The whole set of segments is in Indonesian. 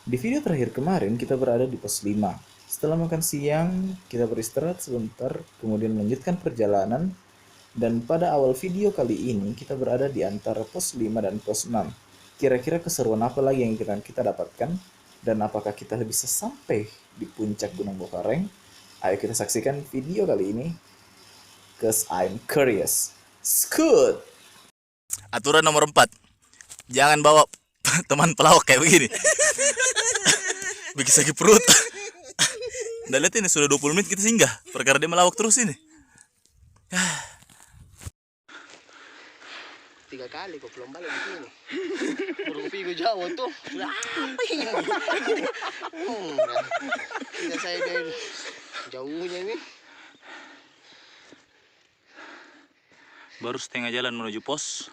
Di video terakhir kemarin kita berada di pos 5. Setelah makan siang, kita beristirahat sebentar, kemudian melanjutkan perjalanan. Dan pada awal video kali ini kita berada di antara pos 5 dan pos 6. Kira-kira keseruan apa lagi yang kita dapatkan? Dan apakah kita bisa sampai di puncak Gunung Bokareng? Ayo kita saksikan video kali ini. Cause I'm curious. Scoot! Aturan nomor 4, jangan bawa teman pelawak kayak begini. Bikin sakit perut. Udah lihat ini sudah 20 menit kita singgah, perkara dia melawak terus ini. 3 kali kok belum balik di sini. Baru pigo jauh tuh. Sudah apa ini? Tidak saya dari jauhnya ini. Baru setengah jalan menuju pos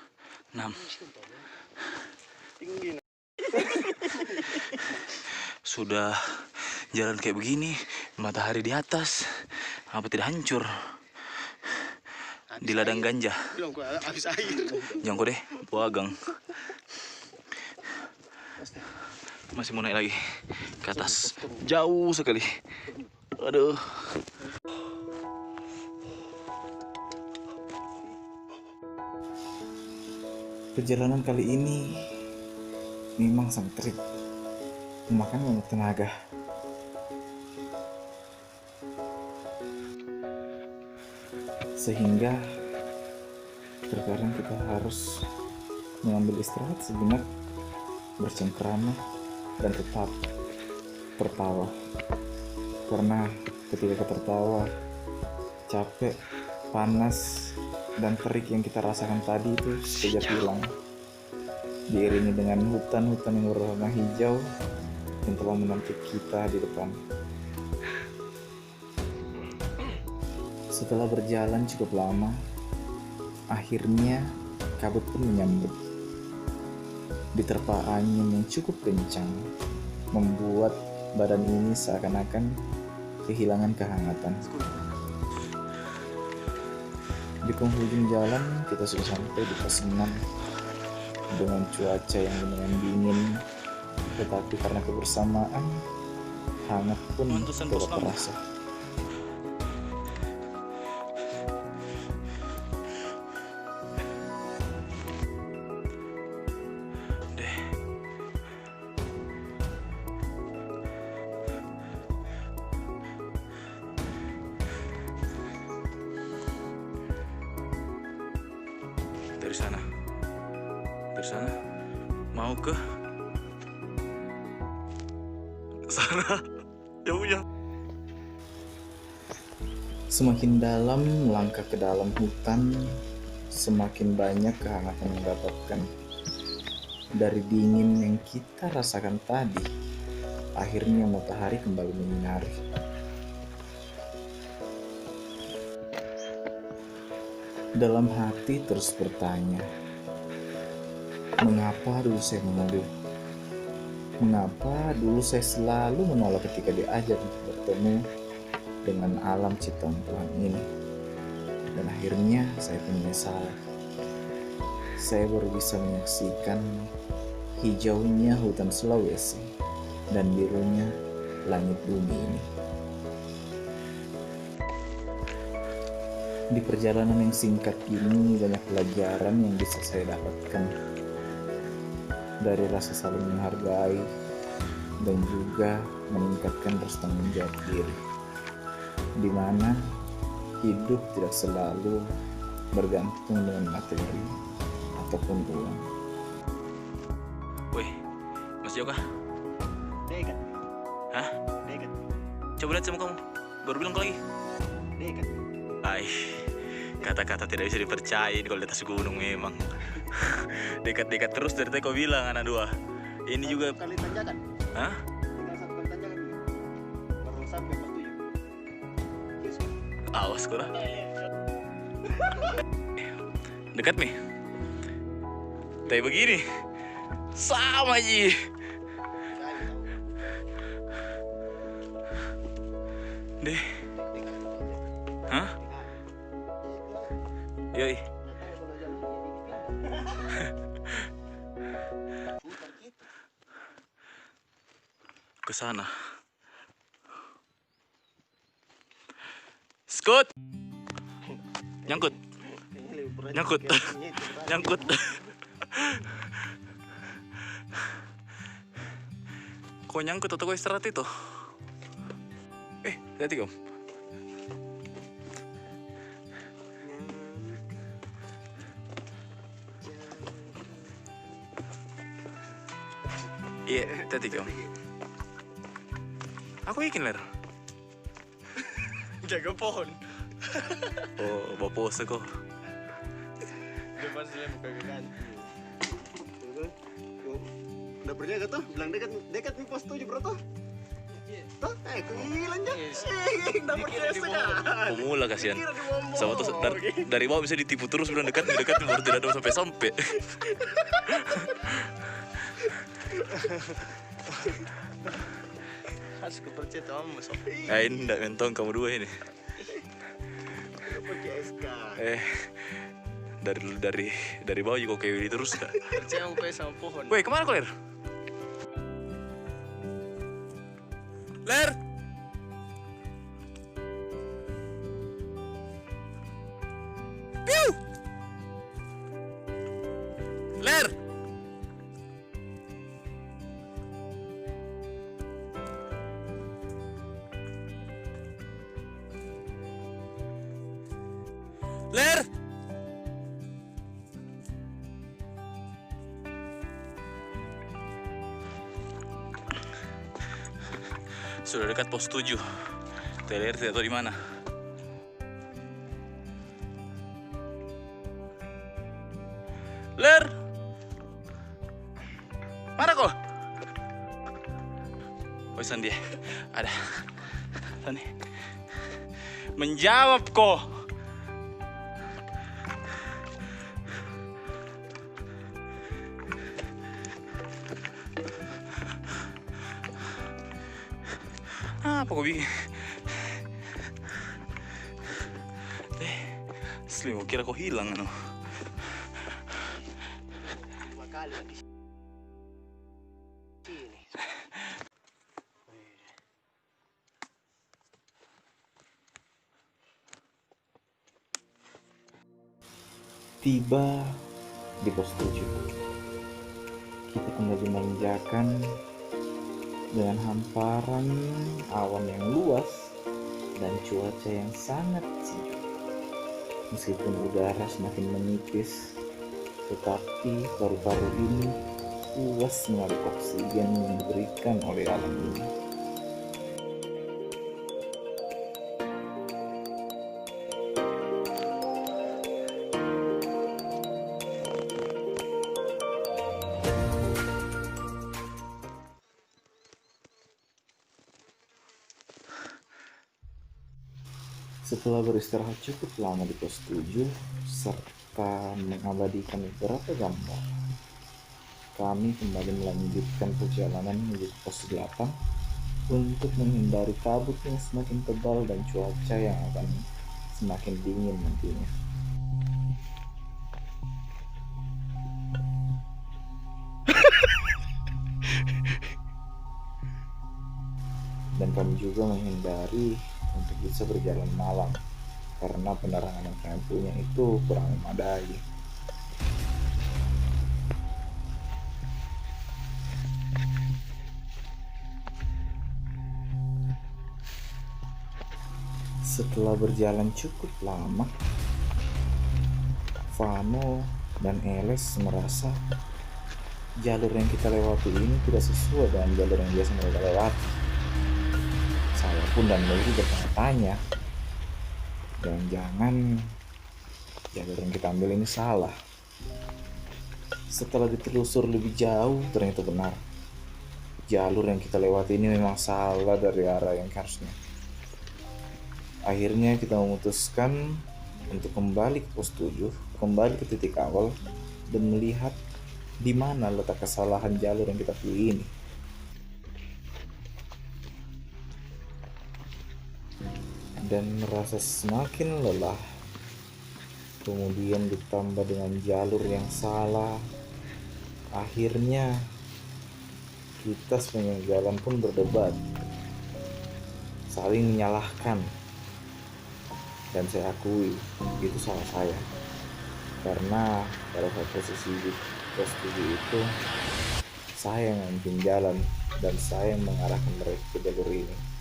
6. Tinggi. Sudah jalan kayak begini, matahari di atas, apa tidak hancur? Di ladang ganja. Belum kok habis air. Jangko deh, puagang. Masih mau naik lagi ke atas. Jauh sekali. Aduh. Perjalanan kali ini memang sangat terik, memakan banyak tenaga. Sehingga terkadang kita harus mengambil istirahat sejenak, bercengkrama, dan tetap tertawa. Karena ketika kita tertawa, capek, panas, dan terik yang kita rasakan tadi itu sekejap hilang, diiringi dengan hutan-hutan yang berwarna hijau yang telah menanti kita di depan. Setelah berjalan cukup lama, akhirnya kabut pun menyambut. Diterpa angin yang cukup kencang, membuat badan ini seakan-akan kehilangan kehangatan. Di penghujung jalan, kita sudah sampai di pos 6 dengan cuaca yang lumayan dingin, tetapi karena kebersamaan, hangat pun turut terasa. Dari sana mau ke sana jauhnya. Semakin dalam melangkah ke dalam hutan, semakin banyak kehangatan yang didapatkan. Dari dingin yang kita rasakan tadi, akhirnya matahari kembali menyinari. Dalam hati terus bertanya, mengapa dulu saya mengeluh? Mengapa dulu saya selalu menolak ketika diajak untuk bertemu dengan alam ciptaan Tuhan ini? Dan akhirnya saya pun menyesal. Saya baru bisa menyaksikan hijaunya hutan Sulawesi dan birunya langit bumi ini. Di perjalanan yang singkat ini banyak pelajaran yang bisa saya dapatkan. Dari rasa saling menghargai dan juga meningkatkan rasa tanggung jawab diri, di mana hidup tidak selalu bergantung dengan materi ataupun uang. Weh, Mas Yoga, Dekat. hah? Dekat. Coba lihat sama kamu, baru bilang lagi. Dekat. Ay, kata-kata tidak bisa dipercaya kalau di atas gunung memang. Dekat-dekat terus dari tadi kau bilang anak dua. Ini juga, Kali tanjakan. hah? Tinggal 1 kali tanjakan. Baru sampai pos 7. Awas kau lah. Dekat nih. Tapi begini, sama Ji. Deh, hah? Yoi. ke sana. Skut. Nyangkut. Nyangkut. Nyangkut. Kok nyangkut atau kok istirahat itu? Hati-hati Om. Iya, hati-hati Om. Aku yakin Ler. Jaga pohon. Oh, bawa pose kok. Depan selain muka ganti. Udah berjaga tuh, bilang dekat nih pos 7 bro tuh. Tuh, kehilang aja. Udah percaya sekali. Pemula kasihan. Kira di Wombong. Sama tuh dari bawah bisa ditipu terus bilang dekat baru tidak ada sampai. Harus kepercaya tuh kamu Sof. Ini enggak mentong kamu dua ini. Percaya sekali. Dari bawah juga kayak terus kak. Percaya upaya sama pohon. Woi, kemana kau Ler? Ler! Piu! Ler! Ler! Sudah dekat pos 7. TLR tidak tahu di mana. Ler! Mana kau? Oh, Sandi. Ada. Sandi. Menjawab kau. Apa kau bikin? Asli mau kira kau hilang anu. Dua kali di sini. Tiba di pos 7, kita kembali menginjakan dengan hamparan awan yang luas dan cuaca yang sangat sejuk. Meskipun udara semakin menipis, tetapi paru-paru ini puas menarik oksigen yang diberikan oleh alam ini. Setelah beristirahat cukup lama di pos 7 serta mengabadikan beberapa gambar, kami kembali melanjutkan perjalanan menuju pos 8 untuk menghindari kabut yang semakin tebal dan cuaca yang akan semakin dingin nantinya. Dan kami juga menghindari untuk bisa berjalan malam karena penerangan yang kami punya itu kurang memadai. Setelah berjalan cukup lama, Vano dan Eles merasa jalur yang kita lewati ini tidak sesuai dengan jalur yang biasa mereka lewati. Saya pun dan Mary bertanya-tanya, jangan-jangan jalur yang kita ambil ini salah. Setelah ditelusur lebih jauh, ternyata benar. Jalur yang kita lewati ini memang salah dari arah yang harusnya. Akhirnya kita memutuskan untuk kembali ke pos 7, kembali ke titik awal, dan melihat di mana letak kesalahan jalur yang kita pilih ini. Dan merasa semakin lelah, kemudian ditambah dengan jalur yang salah, akhirnya Kita sepanjang jalan pun berdebat, saling menyalahkan, dan saya akui itu salah saya. Karena pada saat posisi di pos 7 itu, saya yang memimpin jalan dan saya yang mengarahkan mereka ke jalur ini.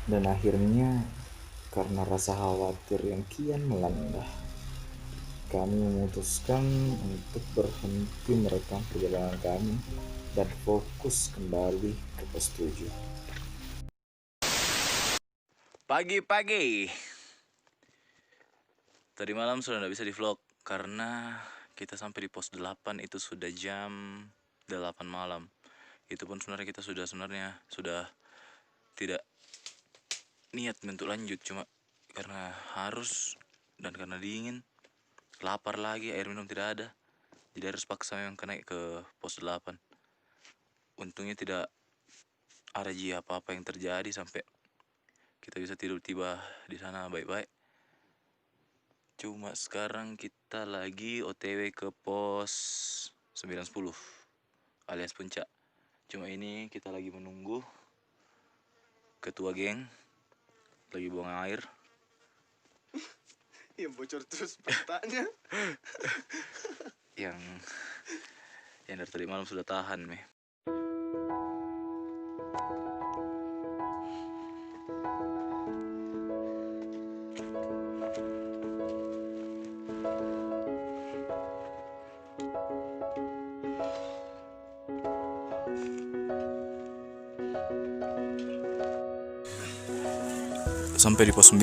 Dan akhirnya, karena rasa khawatir yang kian melanda, kami memutuskan untuk berhenti merekam perjalanan kami dan fokus kembali ke pos 7. Pagi-pagi. Tadi malam sudah tidak bisa di vlog karena kita sampai di pos 8 itu sudah jam 8 malam. Itu pun sebenarnya kita sudah tidak niat untuk lanjut, cuma karena harus dan karena dingin, lapar lagi, air minum tidak ada, jadi harus paksa memang naik ke pos 8. Untungnya tidak ada apa-apa yang terjadi sampai kita bisa tidur tiba di sana baik-baik. Cuma sekarang kita lagi OTW ke pos 910 alias Puncak. Cuma ini kita lagi menunggu ketua geng lagi buang air. Yang bocor terus petanya. yang dari tadi malam sudah tahan meh. Sampai di pos 9.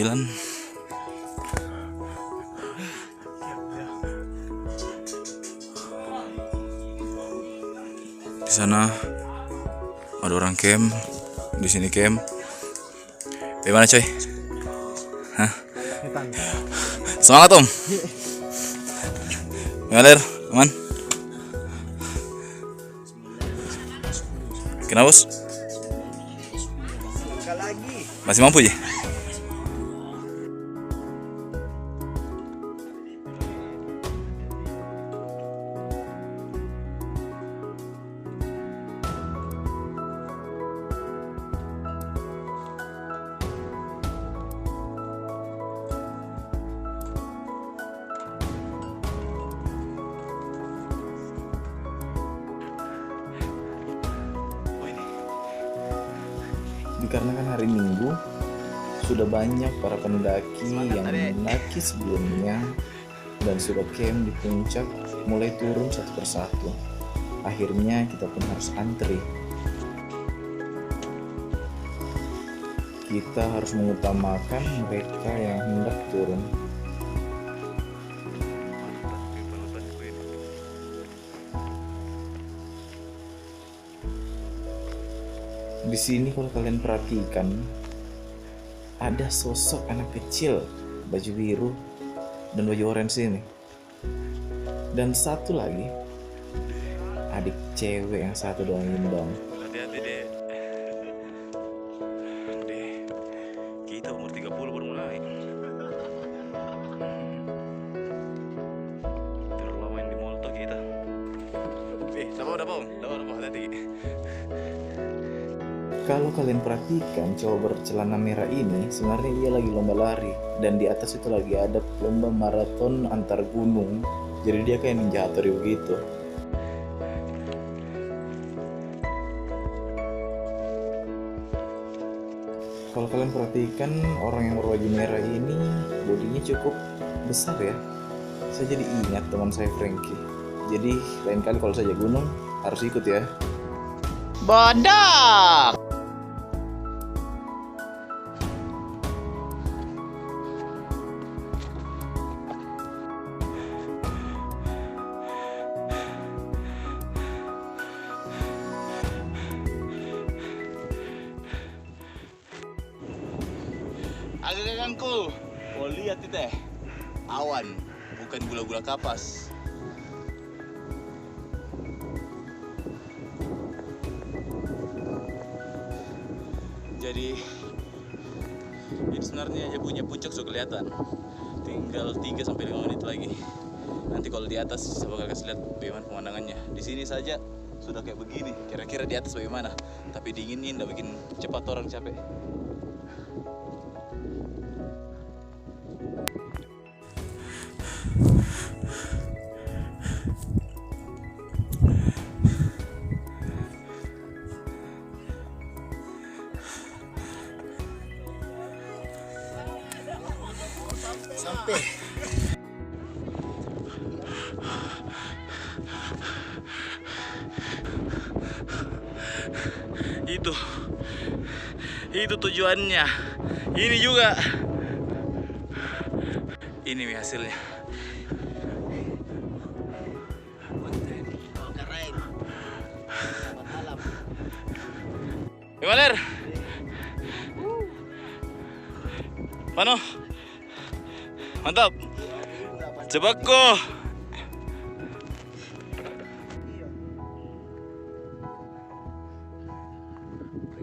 Di sana ada orang camp, di sini camp. Bagaimana coy? Hah? Semangat om. Ngalir, aman? Kenapa bos? Masih mampu ya? Dikarenakan hari Minggu, sudah banyak para pendaki yang mendaki sebelumnya dan sudah camp di puncak mulai turun satu persatu. Akhirnya kita pun harus antri. Kita harus mengutamakan mereka yang hendak turun. Di sini kalau kalian perhatikan, ada sosok anak kecil baju biru dan baju orange ini. Dan satu lagi, adik cewek yang satu doang imbang. Hati-hati deh. Kita umur 30 baru mulai. Terlalu lama yang di mall tuh kita. Udah bau, hati-hati. Kalau kalian perhatikan, cowok bercelana merah ini sebenarnya ia lagi lomba lari, dan di atas itu lagi ada lomba maraton antar gunung. Jadi dia kayak ninja hattori begitu. Kalau kalian perhatikan, orang yang berbaju merah ini bodinya cukup besar ya. Saya jadi ingat teman saya Frankie. Jadi lain kali kalau saja gunung, harus ikut ya. Bodoh. Agak-agangku, mau lihat itu teh awan, bukan gula-gula kapas. Jadi ini sebenarnya aja punya puncak sudah kelihatan. Tinggal 3 sampai 5 menit lagi. Nanti kalau di atas saya bakal kasih lihat bagaimana pemandangannya. Di sini saja sudah kayak begini. Kira-kira di atas bagaimana? Tapi dinginin, udah bikin cepat orang capek. Sampai. Itu tujuannya. Ini juga. Ini nih hasilnya. Gimana, Ler? Pano? Mantap. Jebakku.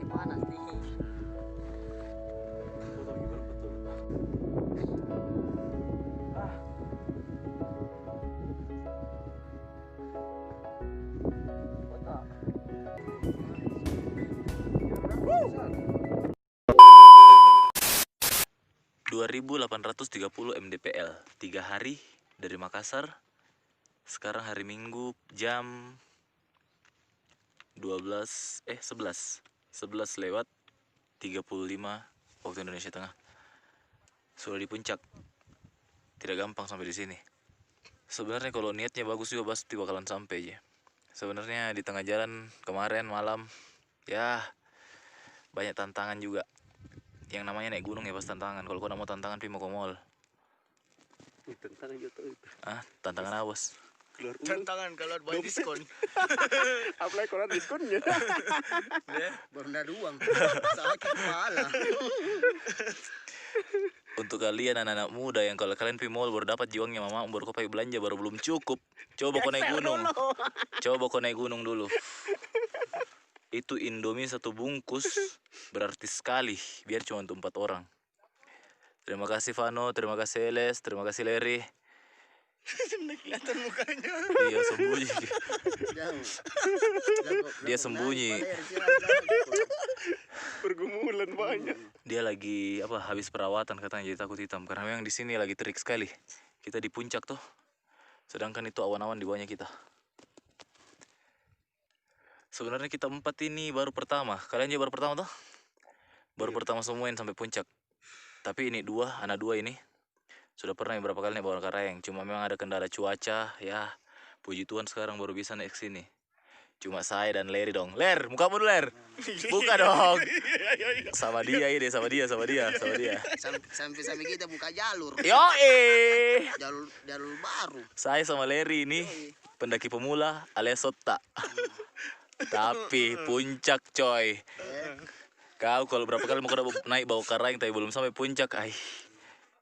Panas nih. 2830 mdpl 3 hari dari Makassar. Sekarang hari Minggu jam 11 lewat 35 waktu Indonesia Tengah. Sudah di puncak. Tidak gampang sampai di sini. Sebenarnya kalau niatnya bagus juga pasti bakalan sampai aja. Sebenarnya di tengah jalan kemarin malam ya banyak tantangan juga. Yang namanya naik gunung ya pas tantangan. Kalau kau mau tantangan pi mau ke mall. Tantangan gitu itu. Tantangan awas. Keluar Tantangan kalau buat diskon. apply koran diskonnya. Baru ada uang. Sakit kepala. Untuk kalian anak-anak muda yang kalau kalian pi mall baru dapat jiwangnya mama baru kau pakai belanja baru belum cukup. Coba kau naik gunung. Coba kau naik gunung dulu. Itu Indomie 1 bungkus berarti sekali biar cuma untuk 4 orang. Terima kasih Vano, terima kasih Eles, terima kasih Leri. Kelihatan mukanya. Iya sembunyi. Dia sembunyi. Pergumulan banyak. Dia lagi habis perawatan katanya jadi takut hitam karena memang di sini lagi terik sekali. Kita di puncak tuh. Sedangkan itu awan-awan di bawahnya kita. Sebenarnya kita 4 ini baru pertama. Kalian juga baru pertama tuh? Baru pertama semuanya sampai puncak. Tapi ini anak dua ini sudah pernah beberapa kali naik bawah karayeng. Cuma memang ada kendala cuaca ya. Puji Tuhan sekarang baru bisa naik sini. Cuma saya dan Leri dong. Ler, muka dulu Ler. Buka dong. Sama dia ini, sama dia. Sampai kita buka jalur. Yoi. Jalur baru. Saya sama Leri ini pendaki pemula alias Sota. Tapi puncak coy. Kau kalau berapa kali mau naik bawa karayeng tapi belum sampai puncak.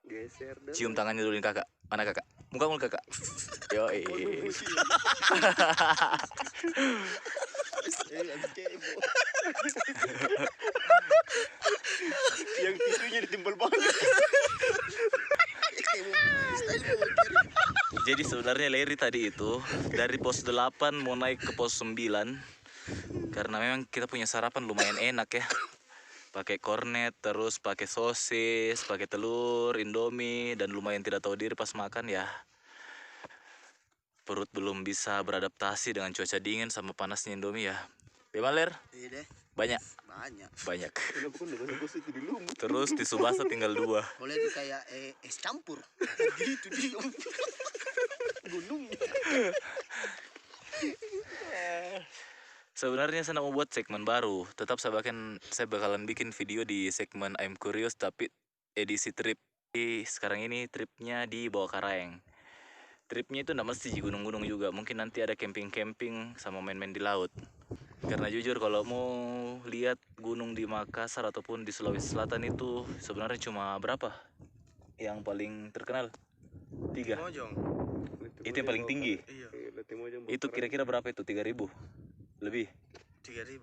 Geser dah. Cium tangannya dulu nih kakak. Mana kakak? Muka kakak. Yoi. Yang tisunya ditimpal banget. Jadi sebenarnya Leri tadi itu dari pos 8 mau naik ke pos 9 karena memang kita punya sarapan lumayan enak ya. Pakai kornet, terus pakai sosis, pakai telur, Indomie, dan lumayan tidak tahu diri pas makan ya. Perut belum bisa beradaptasi dengan cuaca dingin sama panasnya Indomie ya. Bagaimana Ler? Iya deh. Banyak. Kenapa kau udah gosok itu di lumut? Terus di Subasa tinggal 2. Boleh itu kayak es campur. Gitu dia. Gunungnya. Sebenarnya saya mau buat segmen baru. Tetap saya bakalan bikin video di segmen I'm Curious tapi edisi trip. Sekarang ini tripnya di Bawah Karaeng. Tripnya itu nggak mesti di gunung-gunung juga. Mungkin nanti ada camping-camping sama main-main di laut. Karena jujur kalau mau lihat gunung di Makassar ataupun di Sulawesi Selatan itu sebenarnya cuma berapa? Yang paling terkenal? 3. Mojong. Itu yang paling tinggi. Iya. Itu kira-kira berapa itu? 3.000? Lebih? 3.000.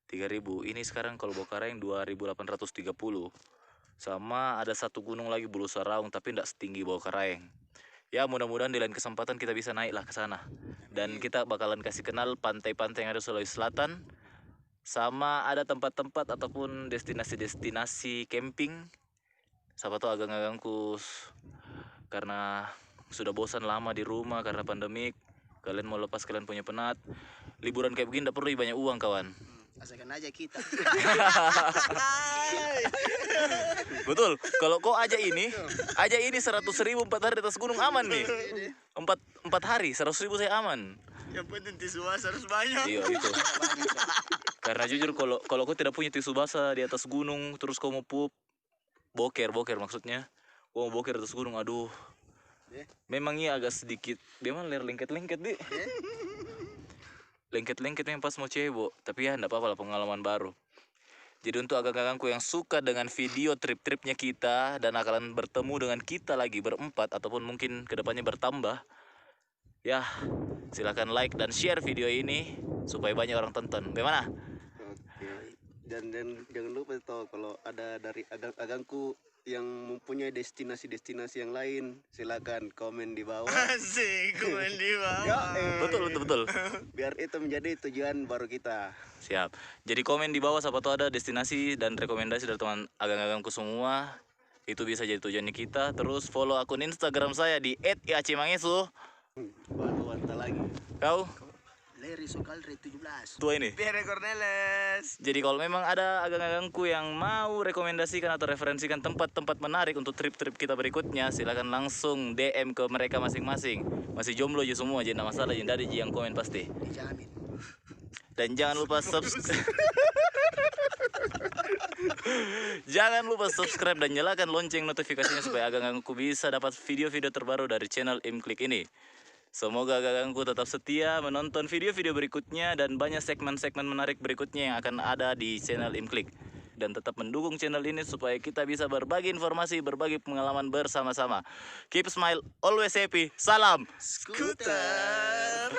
3.000. Ini sekarang kalau Bawah Karaeng 2.830. Sama ada satu gunung lagi Bulu Saraung tapi tidak setinggi Bawah Karaeng. Ya mudah-mudahan di lain kesempatan kita bisa naiklah ke sana. Dan kita bakalan kasih kenal pantai-pantai yang ada di Sulawesi Selatan. Sama ada tempat-tempat ataupun destinasi-destinasi camping. Siapa tahu agang-agangku karena sudah bosan lama di rumah karena pandemik. Kalian mau lepas kalian punya penat. Liburan kayak begini tidak perlu banyak uang kawan. Asalkan aja kita. Betul. Kalau kau aja ini 100.000 4 hari di atas gunung aman nih. 4 hari 100.000 saya aman. Yang penting tisu basah harus banyak. Iya itu. Karena jujur kalau kau tidak punya tisu basah di atas gunung terus kau mau boker maksudnya. Kau mau boker di atas gunung, aduh. Memang iya agak sedikit. Memang lengket-lengket deh. Lengket-lengket yang pas mau cebok. Tapi ya enggak apa-apa lah, pengalaman baru. Jadi untuk agak-agangku yang suka dengan video trip-tripnya kita dan akan bertemu dengan kita lagi berempat ataupun mungkin kedepannya bertambah, ya silakan like dan share video ini supaya banyak orang tonton. Bagaimana? Oke. Dan jangan lupa toh kalau ada dari agangku yang mempunyai destinasi-destinasi yang lain, silakan komen di bawah. Asik, komen di bawah. Betul. Biar itu menjadi tujuan baru kita. Siap. Jadi komen di bawah siapa tahu ada destinasi dan rekomendasi dari teman agang-agangku semua. Itu bisa jadi tujuannya kita. Terus follow akun Instagram saya di @iacimangesu. Baru mantap lagi. Kau Leri Sokalre 17. tua ini. Pierre Cornelis. Jadi kalau memang ada agang-agangku yang mau rekomendasikan atau referensikan tempat-tempat menarik untuk trip-trip kita berikutnya, silakan langsung DM ke mereka masing-masing. Masih jomblo aja semua, jadi tidak masalah, jadi ada yang komen pasti. Dijamin. Dan jangan lupa subscribe. Jangan lupa subscribe dan nyalakan lonceng notifikasinya supaya agang-agangku bisa dapat video-video terbaru dari channel Imklik ini. Semoga agang-agangku tetap setia menonton video-video berikutnya dan banyak segmen-segmen menarik berikutnya yang akan ada di channel Imklik. Dan tetap mendukung channel ini supaya kita bisa berbagi informasi, berbagi pengalaman bersama-sama. Keep smile, always happy. Salam. Scooter.